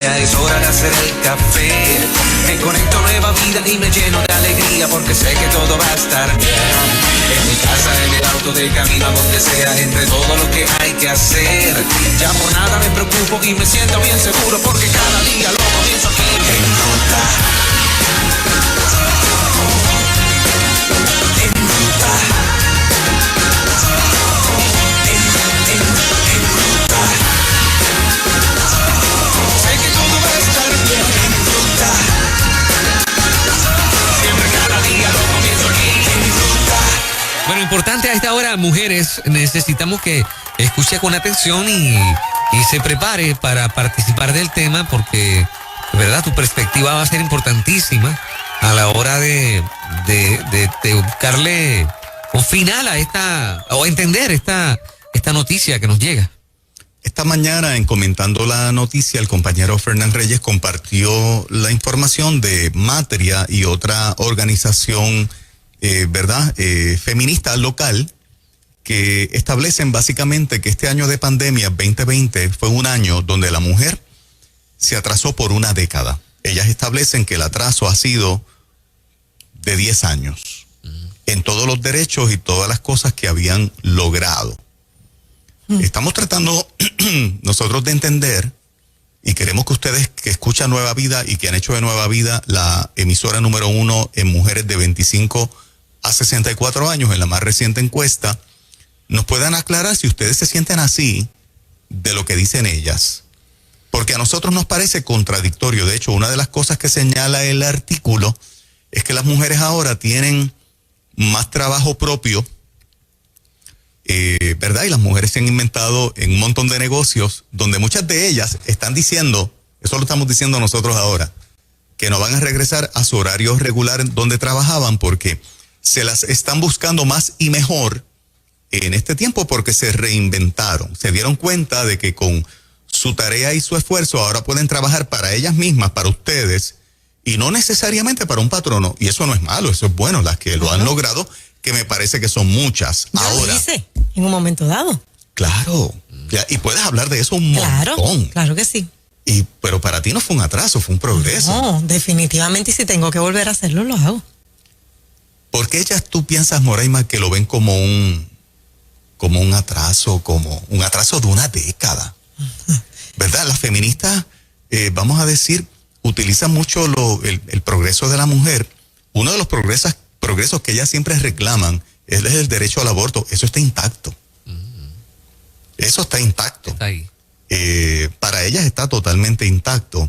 Ya es hora de hacer el café. Me conecto a Nueva Vida y me lleno de alegría porque sé que todo va a estar bien. En mi casa, en el auto, de camino a donde sea, entre todo lo que hay que hacer. Ya por nada me preocupo y me siento bien seguro porque cada día lo comienzo aquí en Ruta. En Ruta. En Ruta. Sé que todo va a estar bien en Ruta. Siempre cada día lo comienzo aquí en Ruta. Bueno, importante a esta hora, mujeres, necesitamos que escuche con atención y se prepare para participar del tema porque, de verdad, tu perspectiva va a ser importantísima a la hora de buscarle un final a esta, o entender esta noticia que nos llega. Esta mañana, en Comentando la Noticia, el compañero Fernán Reyes compartió la información de Matria y otra organización, feminista local, que establecen básicamente que este año de pandemia, 2020, fue un año donde la mujer se atrasó por una década. Ellas establecen que el atraso ha sido de 10 años en todos los derechos y todas las cosas que habían logrado. Estamos tratando nosotros de entender y queremos que ustedes que escuchan Nueva Vida y que han hecho de Nueva Vida la emisora número 1 en mujeres de 25 a 64 años en la más reciente encuesta, nos puedan aclarar si ustedes se sienten así de lo que dicen ellas. Porque a nosotros nos parece contradictorio. De hecho, una de las cosas que señala el artículo es que las mujeres ahora tienen más trabajo propio, ¿verdad? Y las mujeres se han inventado en un montón de negocios donde muchas de ellas están diciendo, eso lo estamos diciendo nosotros ahora, que no van a regresar a su horario regular donde trabajaban porque se las están buscando más y mejor en este tiempo porque se reinventaron. Se dieron cuenta de que con su tarea y su esfuerzo ahora pueden trabajar para ellas mismas, para ustedes, y no necesariamente para un patrono. Y eso no es malo, eso es bueno. Las que lo han logrado, que me parece que son muchas. Yo ahora lo hice en un momento dado. Claro, y puedes hablar de eso un montón. Claro que sí. Pero para ti no fue un atraso, fue un progreso. No, definitivamente, y si tengo que volver a hacerlo, lo hago. ¿Por qué ellas tú piensas, Moraima, que lo ven como un atraso, como un atraso de una década? ¿Verdad? Las feministas, vamos a decir, utilizan mucho el progreso de la mujer. Uno de los progresos que ellas siempre reclaman es el derecho al aborto. Eso está intacto. Eso está intacto. Está ahí. Para ellas está totalmente intacto.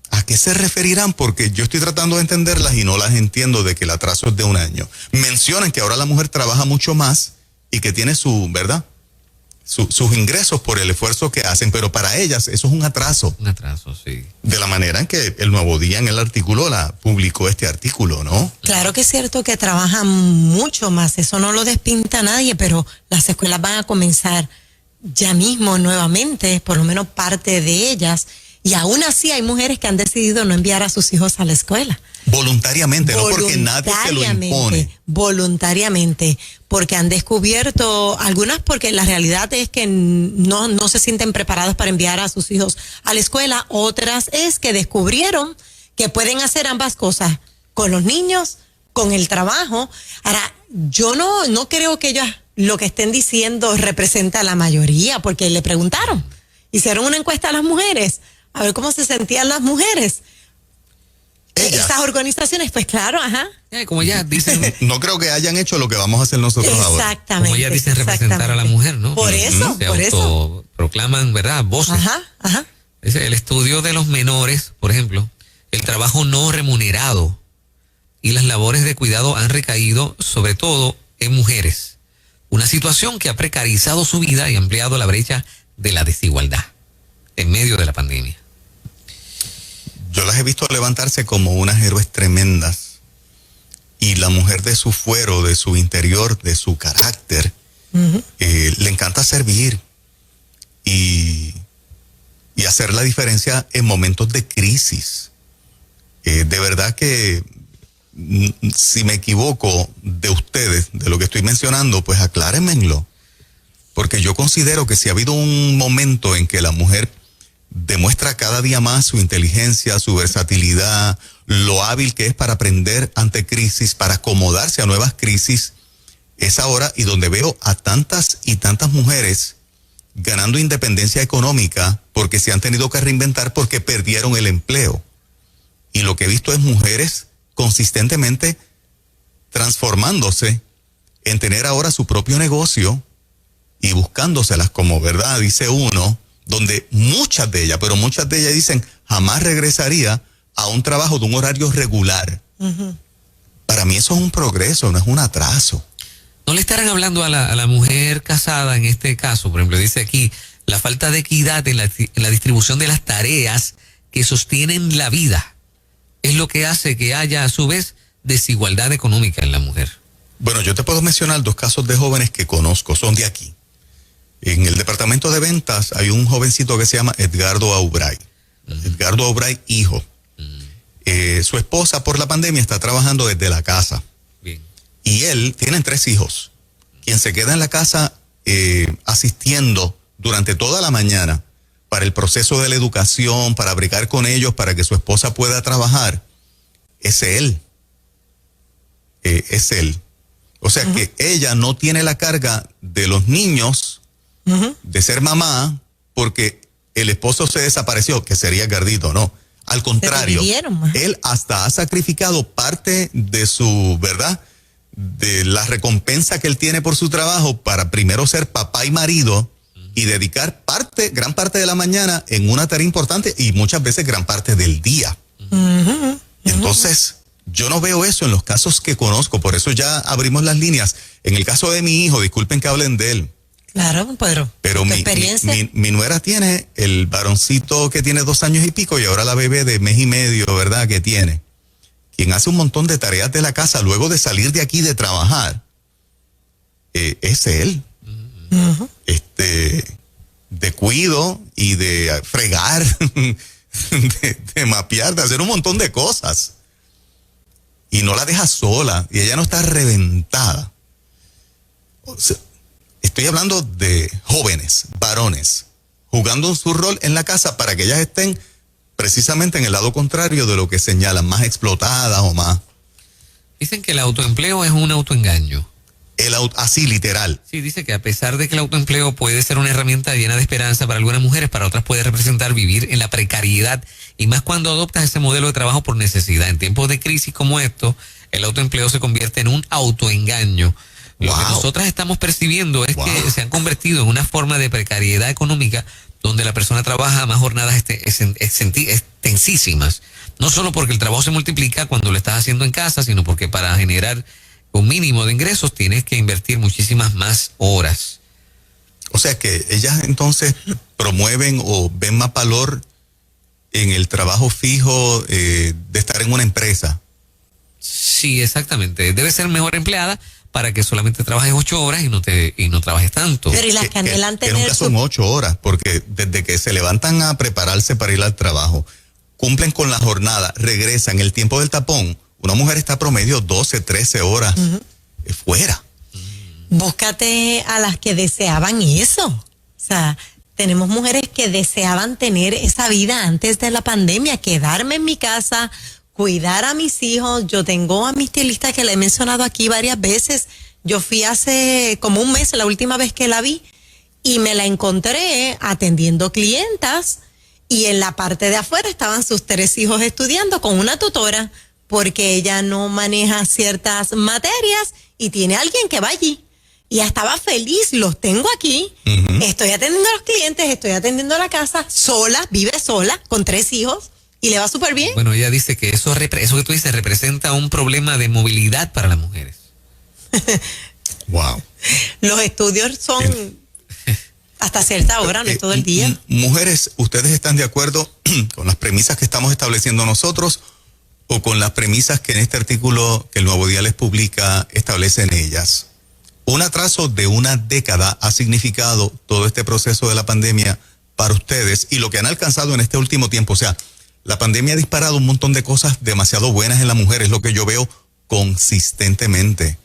¿A qué se referirán? Porque yo estoy tratando de entenderlas y no las entiendo de que el atraso es de un año. Mencionan que ahora la mujer trabaja mucho más y que tiene ¿verdad? Sus ingresos por el esfuerzo que hacen, pero para ellas eso es un atraso. Un atraso, sí. De la manera en que el Nuevo Día en el artículo publicó este artículo, ¿no? Claro que es cierto que trabajan mucho más, eso no lo despinta nadie, pero las escuelas van a comenzar ya mismo nuevamente, por lo menos parte de ellas, y aún así hay mujeres que han decidido no enviar a sus hijos a la escuela. Voluntariamente, no porque nadie se lo impone. Voluntariamente, porque han descubierto, algunas porque la realidad es que no se sienten preparadas para enviar a sus hijos a la escuela, otras es que descubrieron que pueden hacer ambas cosas, con los niños, con el trabajo. Ahora, yo no creo que ellas lo que estén diciendo representa a la mayoría, porque le preguntaron, hicieron una encuesta a las mujeres, a ver cómo se sentían las mujeres. Esas organizaciones, pues claro, ajá. Como ya dicen. No creo que hayan hecho lo que vamos a hacer nosotros ahora. Exactamente. Como ya dicen, representar a la mujer, ¿no? Por eso, Se por eso. autoproclaman, ¿verdad? Voces. Ajá. El estudio de los menores, por ejemplo, el trabajo no remunerado y las labores de cuidado han recaído sobre todo en mujeres. Una situación que ha precarizado su vida y ampliado la brecha de la desigualdad en medio de la pandemia. Yo las he visto levantarse como unas héroes tremendas. Y la mujer de su fuero, de su interior, de su carácter, le encanta servir y hacer la diferencia en momentos de crisis. De verdad que si me equivoco de ustedes, de lo que estoy mencionando, pues aclárenmelo. Porque yo considero que si ha habido un momento en que la mujer demuestra cada día más su inteligencia, su versatilidad, lo hábil que es para aprender ante crisis, para acomodarse a nuevas crisis. Es ahora y donde veo a tantas y tantas mujeres ganando independencia económica porque se han tenido que reinventar porque perdieron el empleo. Y lo que he visto es mujeres consistentemente transformándose en tener ahora su propio negocio y buscándoselas como verdad, dice uno, donde muchas de ellas dicen, jamás regresaría a un trabajo de un horario regular. Para mí eso es un progreso, no es un atraso. ¿No le estarán hablando a la mujer casada en este caso? Por ejemplo, dice aquí, la falta de equidad en la distribución de las tareas que sostienen la vida es lo que hace que haya a su vez desigualdad económica en la mujer. Bueno, yo te puedo mencionar 2 casos de jóvenes que conozco, son de aquí. En el departamento de ventas hay un jovencito que se llama Edgardo Aubray. Edgardo Aubray, hijo. Su esposa por la pandemia está trabajando desde la casa. Bien. Y él, tienen 3 hijos. Quien se queda en la casa asistiendo durante toda la mañana para el proceso de la educación, para bregar con ellos, para que su esposa pueda trabajar, es él. Es él. O sea que ella no tiene la carga de los niños, de ser mamá, porque el esposo se desapareció, que sería Gardito, no. Al contrario, él hasta ha sacrificado parte de su, ¿verdad?, de la recompensa que él tiene por su trabajo para primero ser papá y marido y dedicar gran parte de la mañana en una tarea importante y muchas veces gran parte del día. Entonces, yo no veo eso en los casos que conozco, por eso ya abrimos las líneas. En el caso de mi hijo, disculpen que hablen de él. Claro, Pedro. Pero mi nuera tiene el varoncito que tiene 2 años y pico y ahora la bebé de mes y medio, ¿verdad?, que tiene. Quien hace un montón de tareas de la casa luego de salir de aquí de trabajar, es él. De cuido y de fregar, de mapear, de hacer un montón de cosas. Y no la deja sola, y ella no está reventada. O sea, estoy hablando de jóvenes, varones, jugando su rol en la casa para que ellas estén precisamente en el lado contrario de lo que señalan, más explotadas o más. Dicen que el autoempleo es un autoengaño. Así, literal. Sí, dice que a pesar de que el autoempleo puede ser una herramienta llena de esperanza para algunas mujeres, para otras puede representar vivir en la precariedad, y más cuando adoptas ese modelo de trabajo por necesidad. En tiempos de crisis como esto, el autoempleo se convierte en un autoengaño. Lo que nosotras estamos percibiendo es que se han convertido en una forma de precariedad económica donde la persona trabaja a más jornadas extensísimas. No solo porque el trabajo se multiplica cuando lo estás haciendo en casa, sino porque para generar un mínimo de ingresos tienes que invertir muchísimas más horas. O sea que ellas entonces promueven o ven más valor en el trabajo fijo de estar en una empresa. Sí, exactamente. Debe ser mejor empleada para que solamente trabajes 8 horas y no trabajes tanto. Pero y las que anhelan tener nunca son 8 horas, porque desde que se levantan a prepararse para ir al trabajo, cumplen con la jornada, regresan, el tiempo del tapón, una mujer está promedio 12, 13 horas fuera. Búscate a las que deseaban eso. O sea, tenemos mujeres que deseaban tener esa vida antes de la pandemia, quedarme en mi casa, cuidar a mis hijos. Yo tengo a mi estilista que le he mencionado aquí varias veces. Yo fui hace como un mes, la última vez que la vi, y me la encontré atendiendo clientas, y en la parte de afuera estaban sus 3 hijos estudiando con una tutora, porque ella no maneja ciertas materias y tiene alguien que va allí. Y estaba feliz, los tengo aquí, estoy atendiendo a los clientes, estoy atendiendo a la casa, sola, vive sola, con 3 hijos, y le va súper bien. Bueno, ella dice que eso que tú dices representa un problema de movilidad para las mujeres. Wow. Los estudios son hasta cierta hora, no es todo el día. Mujeres, ¿ustedes están de acuerdo con las premisas que estamos estableciendo nosotros o con las premisas que en este artículo que el Nuevo Día les publica establecen ellas? Un atraso de una década ha significado todo este proceso de la pandemia para ustedes y lo que han alcanzado en este último tiempo. O sea, la pandemia ha disparado un montón de cosas demasiado buenas en la mujer, es lo que yo veo consistentemente.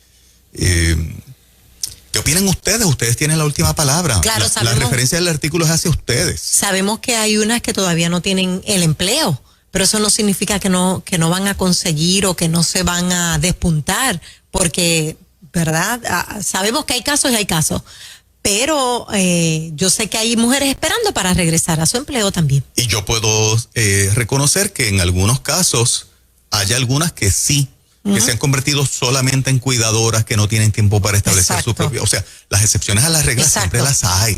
¿Qué opinan ustedes? Ustedes tienen la última palabra. Claro, la referencia del artículo es hacia ustedes. Sabemos que hay unas que todavía no tienen el empleo, pero eso no significa que no van a conseguir o que no se van a despuntar, porque, ¿verdad? Sabemos que hay casos y hay casos, pero yo sé que hay mujeres esperando para regresar a su empleo también. Y yo puedo reconocer que en algunos casos hay algunas que sí, que se han convertido solamente en cuidadoras, que no tienen tiempo para establecer su propio. O sea, las excepciones a las reglas siempre las hay.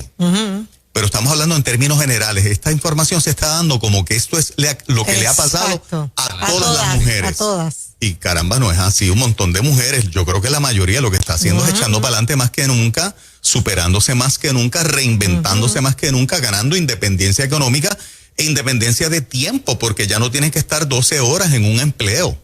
Pero estamos hablando en términos generales. Esta información se está dando como que esto es lo que le ha pasado a todas las mujeres. A todas. Y caramba, no es así. Un montón de mujeres, yo creo que la mayoría lo que está haciendo es echando para adelante más que nunca, superándose más que nunca, reinventándose más que nunca, ganando independencia económica e independencia de tiempo, porque ya no tienen que estar 12 horas en un empleo.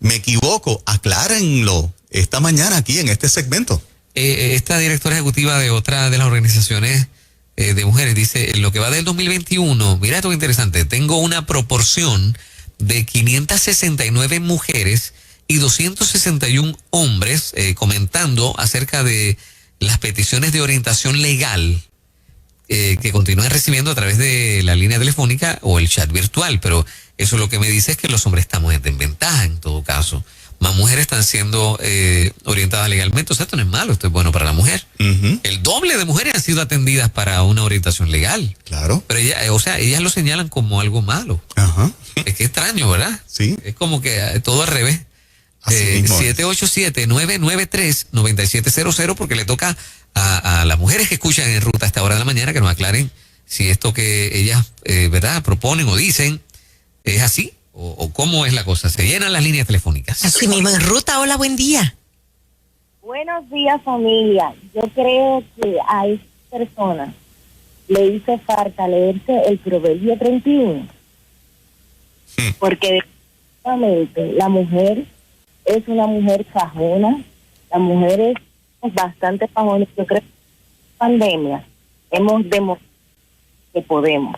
Me equivoco, aclárenlo esta mañana aquí en este segmento. Esta directora ejecutiva de otra de las organizaciones de mujeres dice, en lo que va del 2021, mira esto que interesante, tengo una proporción de 569 mujeres y 261 hombres comentando acerca de las peticiones de orientación legal que continúan recibiendo a través de la línea telefónica o el chat virtual, pero eso lo que me dice es que los hombres estamos en desventaja en todo caso. Más mujeres están siendo orientadas legalmente. O sea, esto no es malo, esto es bueno para la mujer. El doble de mujeres han sido atendidas para una orientación legal. Claro. Pero ellas lo señalan como algo malo. Ajá. Es que extraño, ¿verdad? Sí. Es como que todo al revés. 787-993-9700 porque le toca a las mujeres que escuchan en ruta a esta hora de la mañana que nos aclaren si esto que ellas, ¿verdad?, proponen o dicen es así o cómo es la cosa. Se llenan las líneas telefónicas. Así mismo, en ruta, hola, buen día. Buenos días, familia. Yo creo que a esta persona le hizo falta leerse el Proverbio 31. Porque definitivamente la mujer es una mujer fajona, la mujer es bastante fajona. Yo creo que en la pandemia hemos demostrado que podemos.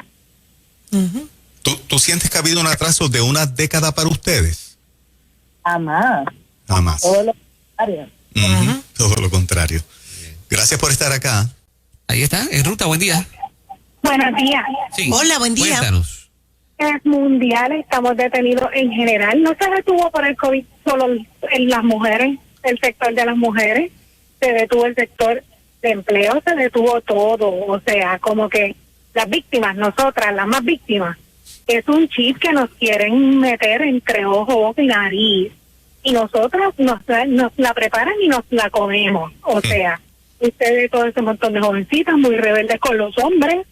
¿Tú sientes que ha habido un atraso de una década para ustedes? Jamás. Jamás. Todo lo contrario. Todo lo contrario. Gracias por estar acá. Ahí está, en ruta, buen día. Buenos días. Sí. Hola, buen día. Cuéntanos. Es mundial, estamos detenidos en general. No se detuvo por el COVID solo en las mujeres, el sector de las mujeres. Se detuvo el sector de empleo, se detuvo todo. O sea, como que las víctimas, nosotras, las más víctimas, es un chip que nos quieren meter entre ojo, boca y nariz. Y nosotras nos la preparan y nos la comemos. O sea, ustedes, todo ese montón de jovencitas muy rebeldes con los hombres,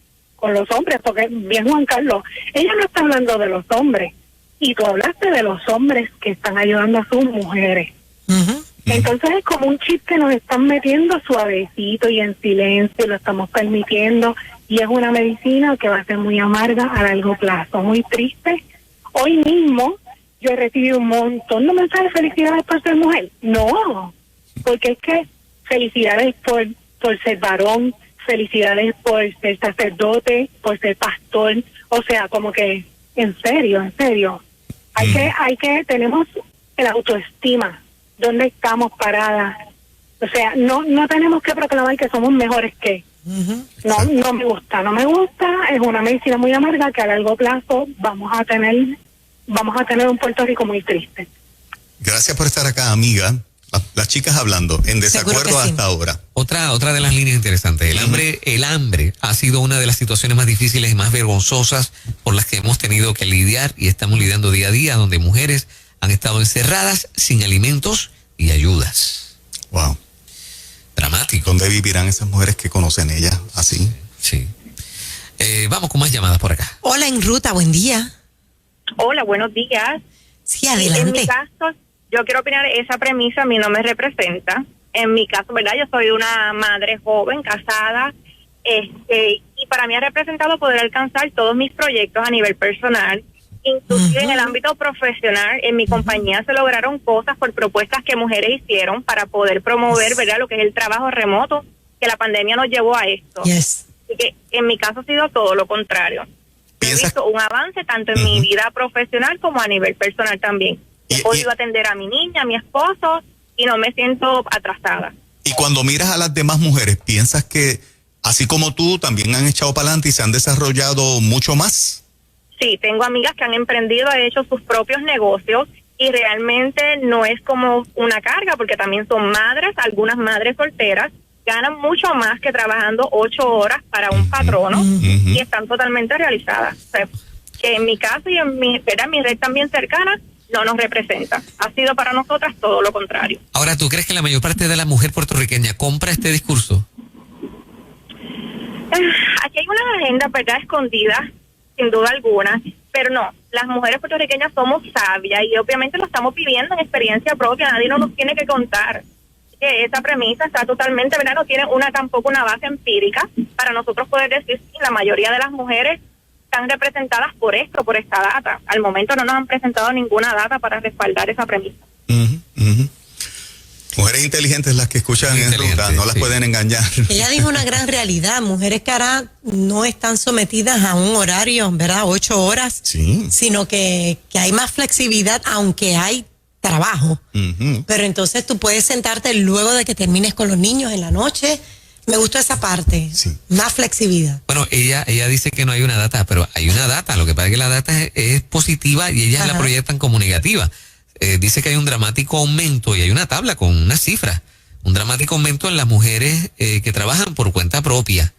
porque bien Juan Carlos, ella no está hablando de los hombres. Y tú hablaste de los hombres que están ayudando a sus mujeres. Entonces es como un chip que nos están metiendo suavecito y en silencio, lo estamos permitiendo. Y es una medicina que va a ser muy amarga a largo plazo, muy triste. Hoy mismo yo he recibido un montón de mensajes de felicidades por ser mujer. No, porque es que felicidades por ser varón, felicidades por ser sacerdote, por ser pastor. O sea, como que, en serio. Tenemos el autoestima. ¿Dónde estamos paradas? O sea, no tenemos que proclamar que somos mejores que. No me gusta, es una medicina muy amarga que a largo plazo vamos a tener un Puerto Rico muy triste. Gracias por estar acá, amiga. Las chicas hablando, en desacuerdo hasta ahora. Otra de las líneas interesantes. El hambre ha sido una de las situaciones más difíciles y más vergonzosas por las que hemos tenido que lidiar y estamos lidiando día a día, donde mujeres han estado encerradas sin alimentos y ayudas. Wow. Dramático. ¿Dónde vivirán esas mujeres que conocen ellas así? Sí. Vamos con más llamadas por acá. Hola, en ruta, buen día. Hola, buenos días. Sí, adelante. En mi caso, yo quiero opinar, esa premisa a mí no me representa. En mi caso, ¿verdad? Yo soy una madre joven, casada, y para mí ha representado poder alcanzar todos mis proyectos a nivel personal. Inclusive en el ámbito profesional, en mi compañía se lograron cosas por propuestas que mujeres hicieron para poder promover, ¿verdad?, lo que es el trabajo remoto, que la pandemia nos llevó a esto. Yes. Así que en mi caso ha sido todo lo contrario. He visto un avance tanto en mi vida profesional como a nivel personal también. He podido atender a mi niña, a mi esposo, y no me siento atrasada. Y cuando miras a las demás mujeres, ¿piensas que así como tú también han echado para adelante y se han desarrollado mucho más? Sí, tengo amigas que han emprendido, han hecho sus propios negocios y realmente no es como una carga porque también son madres, algunas madres solteras, ganan mucho más que trabajando 8 horas para un patrono y están totalmente realizadas. O sea, que en mi caso y en mi red también cercana no nos representa. Ha sido para nosotras todo lo contrario. Ahora, ¿tú crees que la mayor parte de la mujer puertorriqueña compra este discurso? Aquí hay unas agendas, ¿verdad?, escondidas, sin duda alguna, pero no, las mujeres puertorriqueñas somos sabias y obviamente lo estamos viviendo en experiencia propia, nadie nos tiene que contar. Que esa premisa está totalmente, ¿verdad?, no tiene tampoco una base empírica para nosotros poder decir si la mayoría de las mujeres están representadas por esto, por esta data. Al momento no nos han presentado ninguna data para respaldar esa premisa. Mujeres inteligentes las que escuchan en Ruta, no las pueden engañar. Ella dijo una gran realidad, mujeres que ahora no están sometidas a un horario, ¿verdad? 8 horas, sino que hay más flexibilidad, aunque hay trabajo. Pero entonces tú puedes sentarte luego de que termines con los niños en la noche. Me gustó esa parte, más flexibilidad. Bueno, ella dice que no hay una data, pero hay una data. Lo que pasa es que la data es positiva y ellas la proyectan como negativa. Dice que hay un dramático aumento y hay una tabla con una cifra. Un dramático aumento en las mujeres que trabajan por cuenta propia.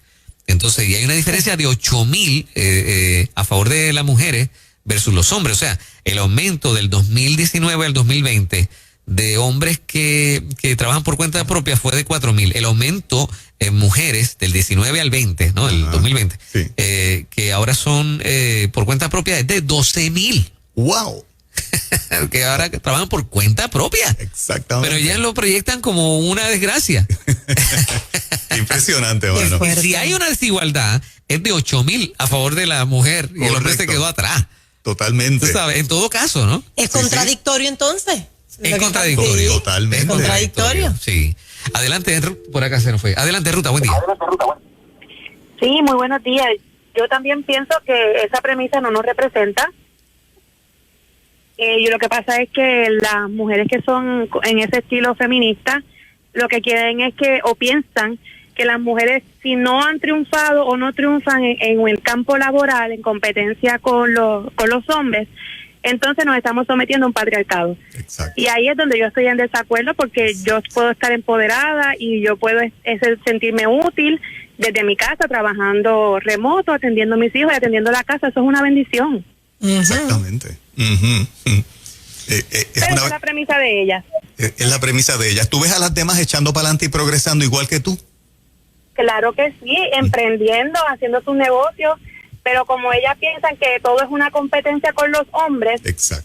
Entonces, y hay una diferencia de 8,000 a favor de las mujeres versus los hombres. O sea, el aumento del 2019 al 2020 de hombres que trabajan por cuenta propia fue de 4,000. El aumento en mujeres del 19 al 20, ¿no? El 2020, que ahora son por cuenta propia es de 12,000. ¡Wow! Que ahora trabajan por cuenta propia. Exactamente. Pero ellas lo proyectan como una desgracia. Impresionante, mano. Y si hay una desigualdad, es de 8,000 a favor de la mujer y el hombre se quedó atrás. Totalmente. Tú sabes, en todo caso, ¿no? ¿Es contradictorio entonces? Es contradictorio. Totalmente. Es contradictorio. Sí. Adelante, por acá se nos fue. Adelante, Ruta, buen día. Sí, muy buenos días. Yo también pienso que esa premisa no nos representa. Y lo que pasa es que las mujeres que son en ese estilo feminista, lo que quieren es que, o piensan que las mujeres, si no han triunfado o no triunfan en el campo laboral, en competencia con los hombres, entonces nos estamos sometiendo a un patriarcado. Exacto. Y ahí es donde yo estoy en desacuerdo, porque yo puedo estar empoderada y yo puedo sentirme útil desde mi casa, trabajando remoto, atendiendo a mis hijos y atendiendo la casa. Eso es una bendición. Exactamente. Pero esa es la premisa de ellas. Es la premisa de ellas. ¿Tú ves a las demás echando para adelante y progresando igual que tú? Claro que sí, emprendiendo, haciendo sus negocios, pero como ellas piensan que todo es una competencia con los hombres,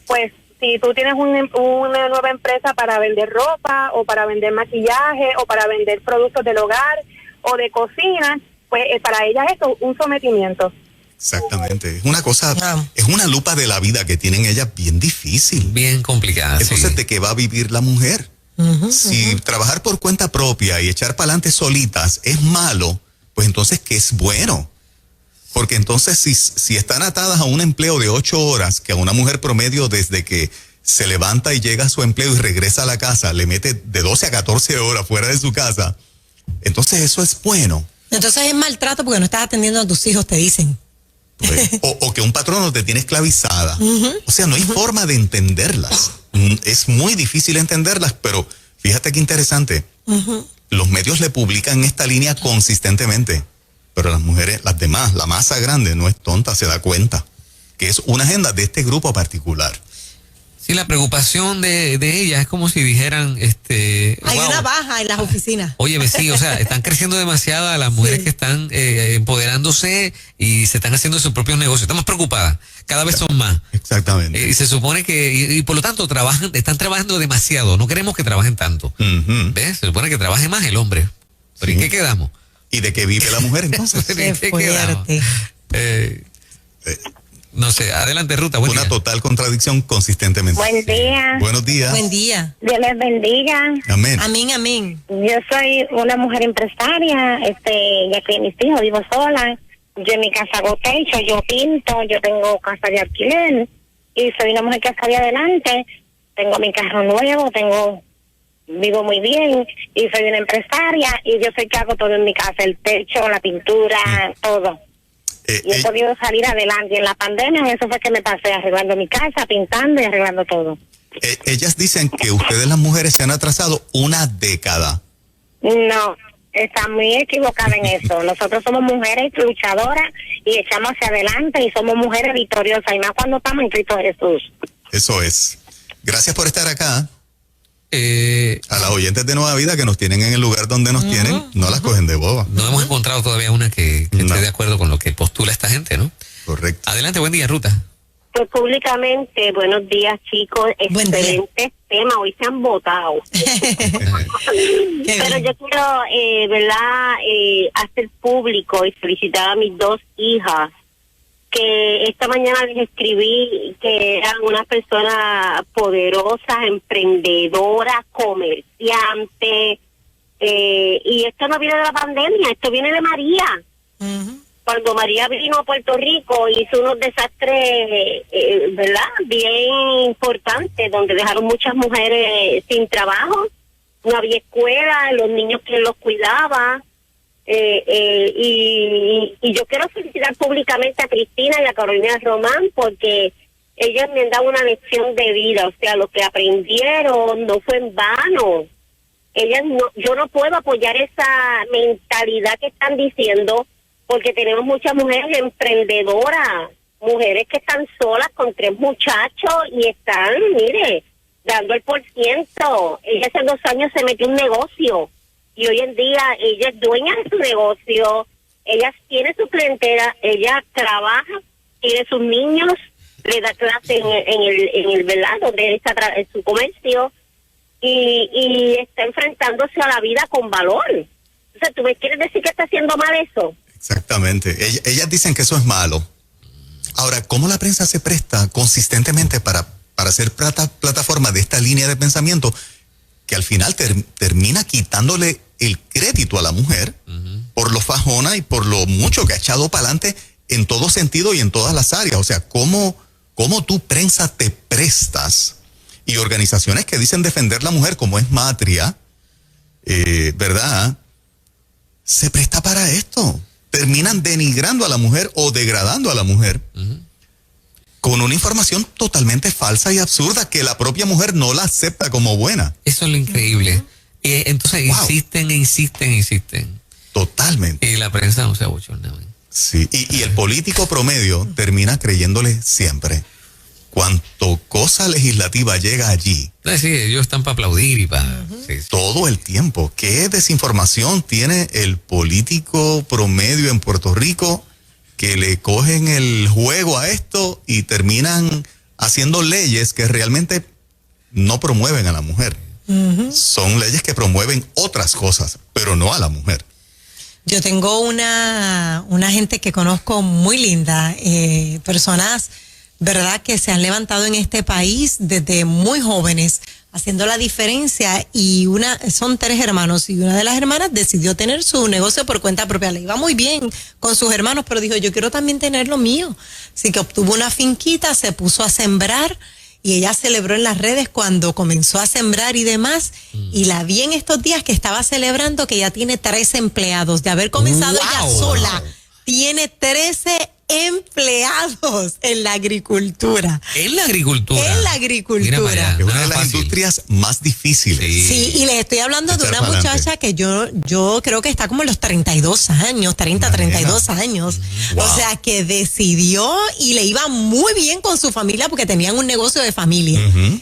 pues si tú tienes una nueva empresa para vender ropa o para vender maquillaje o para vender productos del hogar o de cocina, pues para ellas eso es un sometimiento. Exactamente. Es una cosa, es una lupa de la vida que tienen ellas bien difícil. Bien complicada. Entonces, ¿de qué va a vivir la mujer? Si trabajar por cuenta propia y echar para adelante solitas es malo, pues entonces, ¿qué es bueno? Porque entonces, si están atadas a un empleo de 8 horas, que a una mujer promedio desde que se levanta y llega a su empleo y regresa a la casa, le mete de 12 a 14 horas fuera de su casa, entonces eso es bueno. Entonces es maltrato porque no estás atendiendo a tus hijos, te dicen. O que un patrono te tiene esclavizada. O sea, no hay forma de entenderlas. Es muy difícil entenderlas, pero fíjate qué interesante. Los medios le publican esta línea consistentemente, pero las mujeres, las demás, la masa grande no es tonta, se da cuenta que es una agenda de este grupo particular. Sí, la preocupación de ella es como si dijeran, hay una baja en las oficinas. Óyeme, sí, o sea, están creciendo demasiado las mujeres que están empoderándose y se están haciendo sus propios negocios. Están más preocupadas, cada vez son más. Exactamente. Y se supone que, y por lo tanto están trabajando demasiado. No queremos que trabajen tanto. ¿Ves? Se supone que trabaje más el hombre. ¿Pero en qué quedamos? ¿Y de qué vive la mujer entonces? ¿En qué quedamos? No sé, adelante, Ruta. Buen Una día. total contradicción consistentemente. Buen día. Buenos días. Buen día. Dios les bendiga. Amén. Amén, amén. Yo soy una mujer empresaria, ya que mis hijos vivo sola. Yo en mi casa hago techo, yo pinto, yo tengo casa de alquiler y soy una mujer que sale adelante. Tengo mi carro nuevo, tengo vivo muy bien y soy una empresaria y yo soy que hago todo en mi casa, el techo, la pintura, todo. Y he podido salir adelante. Y en la pandemia eso fue que me pasé arreglando mi casa, pintando y arreglando todo. Ellas dicen que ustedes las mujeres se han atrasado una década. No, está muy equivocada en eso. Nosotros somos mujeres luchadoras y echamos hacia adelante y somos mujeres victoriosas y más cuando estamos en Cristo Jesús. Eso es. Gracias por estar acá. A las oyentes de Nueva Vida que nos tienen en el lugar donde nos tienen, no las cogen de boba. No hemos encontrado todavía una que esté de acuerdo con lo que postula esta gente, ¿no? Correcto. Adelante, buen día, Ruta. Pues públicamente, buenos días, chicos. Excelente tema. Hoy se han votado. Pero yo quiero, hacer público y felicitar a mis dos hijas, que esta mañana les escribí que eran unas personas poderosas, emprendedoras, comerciantes. Y esto no viene de la pandemia, esto viene de María. Cuando María vino a Puerto Rico hizo unos desastres, bien importantes, donde dejaron muchas mujeres sin trabajo, no había escuela, los niños que los cuidaba, y yo quiero felicitar públicamente a Cristina y a Carolina Román porque ellas me han dado una lección de vida, o sea, lo que aprendieron no fue en vano. Yo no puedo apoyar esa mentalidad que están diciendo, porque tenemos muchas mujeres emprendedoras, mujeres que están solas con 3 muchachos y están, dando el %. Ella hace 2 años se metió en un negocio y hoy en día ella es dueña de su negocio, ella tiene su clientela, ella trabaja, tiene sus niños, le da clase en el ¿verdad? Donde está en su comercio y está enfrentándose a la vida con valor. O sea, ¿tú me quieres decir que está haciendo mal eso? Exactamente. Ellas dicen que eso es malo. Ahora, ¿cómo la prensa se presta consistentemente para hacer plataforma de esta línea de pensamiento que al final termina quitándole el crédito a la mujer por lo fajona y por lo mucho que ha echado para adelante en todo sentido y en todas las áreas? O sea, ¿cómo tú, prensa, te prestas? Y organizaciones que dicen defender la mujer, como es Matria, ¿verdad?, se presta para esto. Terminan denigrando a la mujer o degradando a la mujer con una información totalmente falsa y absurda que la propia mujer no la acepta como buena. Eso es lo increíble. Entonces insisten. Totalmente. Y la prensa no se abochorna. Sí, y el político promedio termina creyéndole siempre. Cuanto cosa legislativa llega allí. Sí, ellos están para aplaudir y para... Todo el tiempo. ¿Qué desinformación tiene el político promedio en Puerto Rico que le cogen el juego a esto y terminan haciendo leyes que realmente no promueven a la mujer? Son leyes que promueven otras cosas, pero no a la mujer. Yo tengo una gente que conozco muy linda, personas, ¿verdad?, que se han levantado en este país desde muy jóvenes, haciendo la diferencia, y son 3 hermanos, y una de las hermanas decidió tener su negocio por cuenta propia. Le iba muy bien con sus hermanos, pero dijo, yo quiero también tener lo mío. Así que obtuvo una finquita, se puso a sembrar, y ella celebró en las redes cuando comenzó a sembrar y demás, y la vi en estos días que estaba celebrando que ya tiene 13 empleados, de haber comenzado ella sola, tiene 13 empleados en la agricultura. ¿En la agricultura? En la agricultura. Es una de las industrias más difíciles. Sí, y les estoy hablando de una muchacha que yo creo que está como en los 32 años, 32 años. Wow. O sea, que decidió y le iba muy bien con su familia porque tenían un negocio de familia.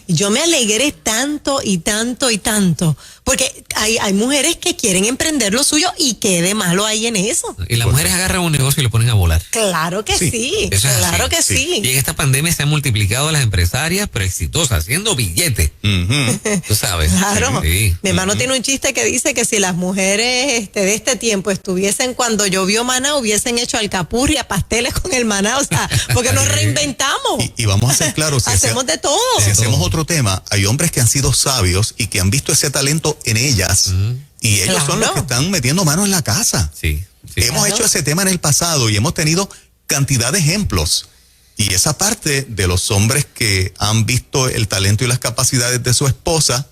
Y yo me alegré tanto y tanto y tanto. Porque hay mujeres que quieren emprender lo suyo y qué de malo hay en eso. Y las mujeres agarran un negocio y lo ponen a volar. Claro que sí, Eso es claro así. que sí. Y en esta pandemia se han multiplicado las empresarias, pero exitosas, haciendo billetes. Tú sabes. Claro. Sí. Mi hermano tiene un chiste que dice que si las mujeres de este tiempo estuviesen cuando llovió maná, hubiesen hecho alcapurria, pasteles con el maná, o sea, porque nos reinventamos. Y vamos a ser claros. Hacemos de todo. Si hacemos otro tema, hay hombres que han sido sabios y que han visto ese talento en ellas, y ellos son los que están metiendo mano en la casa. Sí. Hemos hecho ese tema en el pasado y hemos tenido cantidad de ejemplos. Y esa parte de los hombres que han visto el talento y las capacidades de su esposa,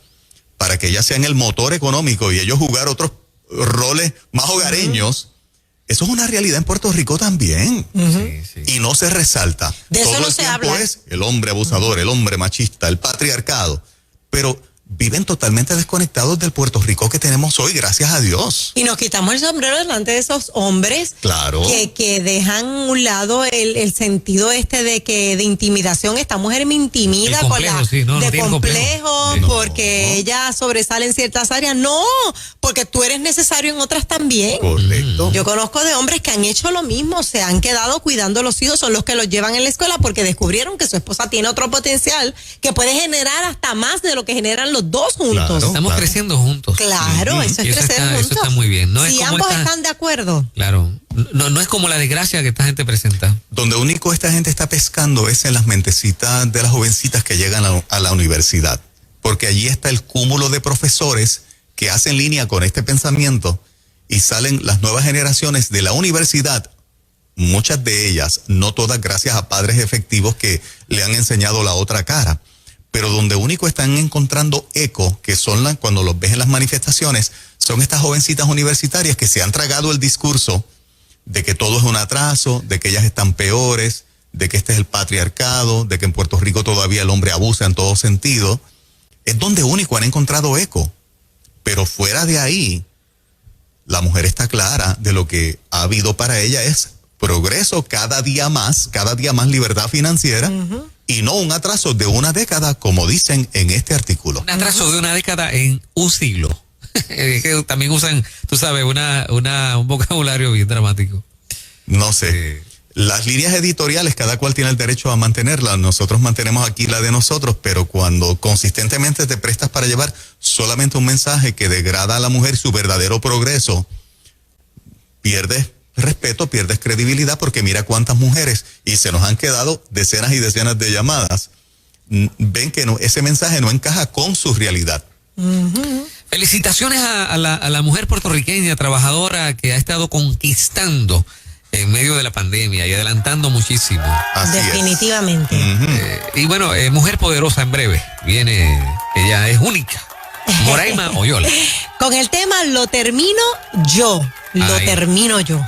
para que ellas sean el motor económico y ellos jugar otros roles más hogareños, eso es una realidad en Puerto Rico también. Y no se resalta. De eso Todo no el se tiempo habla. es el hombre abusador, el hombre machista, el patriarcado. Pero viven totalmente desconectados del Puerto Rico que tenemos hoy, gracias a Dios. Y nos quitamos el sombrero delante de esos hombres Claro. que dejan a un lado el sentido de intimidación. Esta mujer me intimida El complejo, con sí, no de tiene complejo, No. porque ella sobresale en ciertas áreas. No, porque tú eres necesario en otras también. Correcto. Yo conozco de hombres que han hecho lo mismo, se han quedado cuidando a los hijos, son los que los llevan en la escuela porque descubrieron que su esposa tiene otro potencial que puede generar hasta más de lo que generan los dos juntos. Claro. Estamos creciendo juntos. Claro, eso es Y eso crecer está- eso juntos. está muy bien. No es si como ambos esta- están de acuerdo. Claro. No es como la desgracia que esta gente presenta. Donde único esta gente está pescando es en las mentecitas de las jovencitas que llegan a la universidad. Porque allí está el cúmulo de profesores que hacen línea con este pensamiento y salen las nuevas generaciones de la universidad, muchas de ellas, no todas gracias a padres efectivos que le han enseñado la otra cara. Pero donde único están encontrando eco, que son cuando los ves en las manifestaciones, son estas jovencitas universitarias que se han tragado el discurso de que todo es un atraso, de que ellas están peores, de que este es el patriarcado, de que en Puerto Rico todavía el hombre abusa en todo sentido. Es donde único han encontrado eco. Pero fuera de ahí, la mujer está clara de lo que ha habido para ella es progreso cada día más libertad financiera. Y no un atraso de una década, como dicen en este artículo. Un atraso de una década en un siglo. Es que también usan, tú sabes, un vocabulario bien dramático. No sé. Las líneas editoriales, cada cual tiene el derecho a mantenerlas. Nosotros mantenemos aquí la de nosotros, pero cuando consistentemente te prestas para llevar solamente un mensaje que degrada a la mujer su verdadero progreso, pierdes respeto, pierdes credibilidad, porque mira cuántas mujeres, y se nos han quedado decenas y decenas de llamadas, ven que ese mensaje no encaja con su realidad. Felicitaciones a la mujer puertorriqueña trabajadora que ha estado conquistando en medio de la pandemia y adelantando muchísimo. Así Definitivamente. es. Y bueno, mujer poderosa en breve. Viene, ella es única. Moraima Oyola. Con el tema lo termino yo. Lo Ay. termino yo.